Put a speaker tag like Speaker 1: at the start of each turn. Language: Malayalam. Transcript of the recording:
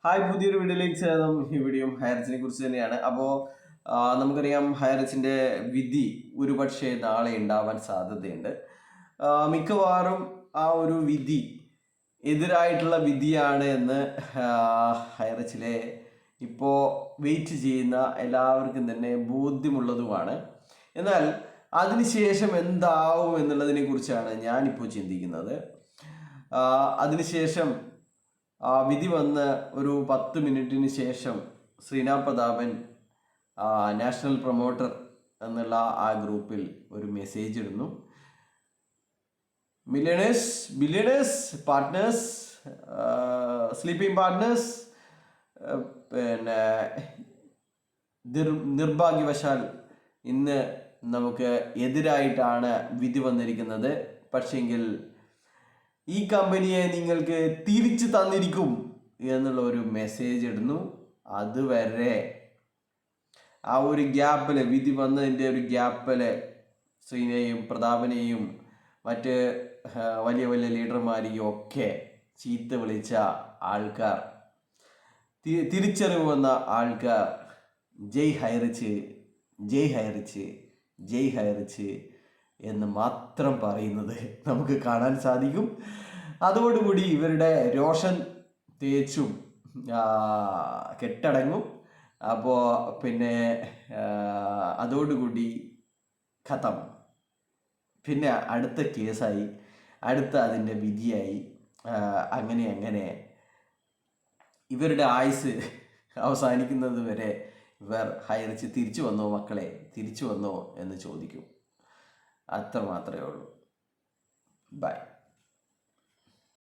Speaker 1: ഹായ്, പുതിയൊരു വീഡിയോയിലേക്ക് സ്വാഗതം. ഈ വീഡിയോ ഹൈറിച്ചിനെ കുറിച്ച് തന്നെയാണ്. അപ്പോൾ നമുക്കറിയാം ഹൈറിച്ചിൻ്റെ വിധി ഒരുപക്ഷെ നാളെ ഉണ്ടാവാൻ സാധ്യതയുണ്ട്. മിക്കവാറും ആ ഒരു വിധി എതിരായിട്ടുള്ള വിധിയാണ് എന്ന് ഹൈറിച്ചിലെ ഇപ്പോൾ വെയിറ്റ് ചെയ്യുന്ന എല്ലാവർക്കും തന്നെ ബോധ്യമുള്ളതുമാണ്. എന്നാൽ അതിനുശേഷം എന്താവും എന്നുള്ളതിനെ കുറിച്ചാണ് ഞാനിപ്പോൾ ചിന്തിക്കുന്നത്. അതിനുശേഷം വിധി വന്ന് ഒരു 10 മിനിറ്റിന് ശേഷം ശ്രീനാഥ് പ്രതാപൻ നാഷണൽ പ്രൊമോട്ടർ എന്നുള്ള ആ ഗ്രൂപ്പിൽ ഒരു മെസ്സേജ് ഇടുന്നു. ബില്യണേഴ്സ് പാർട്ട്നേഴ്സ്, സ്ലീപ്പിംഗ് പാർട്ട്നേഴ്സ്, പിന്നെ നിർഭാഗ്യവശാൽ ഇന്ന് നമുക്ക് എതിരായിട്ടാണ് വിധി വന്നിരിക്കുന്നത്. പക്ഷെങ്കിൽ ഈ കമ്പനിയെ നിങ്ങൾക്ക് തിരിച്ചു തന്നിരിക്കും എന്നുള്ള ഒരു മെസ്സേജ് ഇടുന്നു. അതുവരെ ആ ഒരു ഗ്യാപ്പിൽ, വിധി വന്നതിൻ്റെ ഒരു ഗ്യാപ്പിൽ ശ്രീനെയും പ്രതാപനെയും മറ്റ് വലിയ വലിയ ലീഡർമാരെയും ഒക്കെ ചീത്ത വിളിച്ച ആൾക്കാർ, തിരിച്ചറിവ് വന്ന ആൾക്കാർ ജയ് ഹൈറിച്ച്, ജയ് ഹൈറിച്ച്, ജയ് ഹൈറിച്ച് എന്ന് മാത്രം പറയുന്നത് നമുക്ക് കാണാൻ സാധിക്കും. അതോടുകൂടി ഇവരുടെ രോഷൻ തേച്ചും കെട്ടടങ്ങും. അപ്പോൾ പിന്നെ അതോടുകൂടി ഖത്തം. പിന്നെ അടുത്ത കേസായി, അടുത്ത അതിൻ്റെ വിധിയായി. അങ്ങനെ ഇവരുടെ ആയുസ് അവസാനിക്കുന്നത് വരെ ഇവർ ഹൈറിച്ച് തിരിച്ചു വന്നോ മക്കളെ, തിരിച്ചു വന്നോ എന്ന് ചോദിക്കും. അത്ര മാത്രമേ ഉള്ളൂ. ബൈ.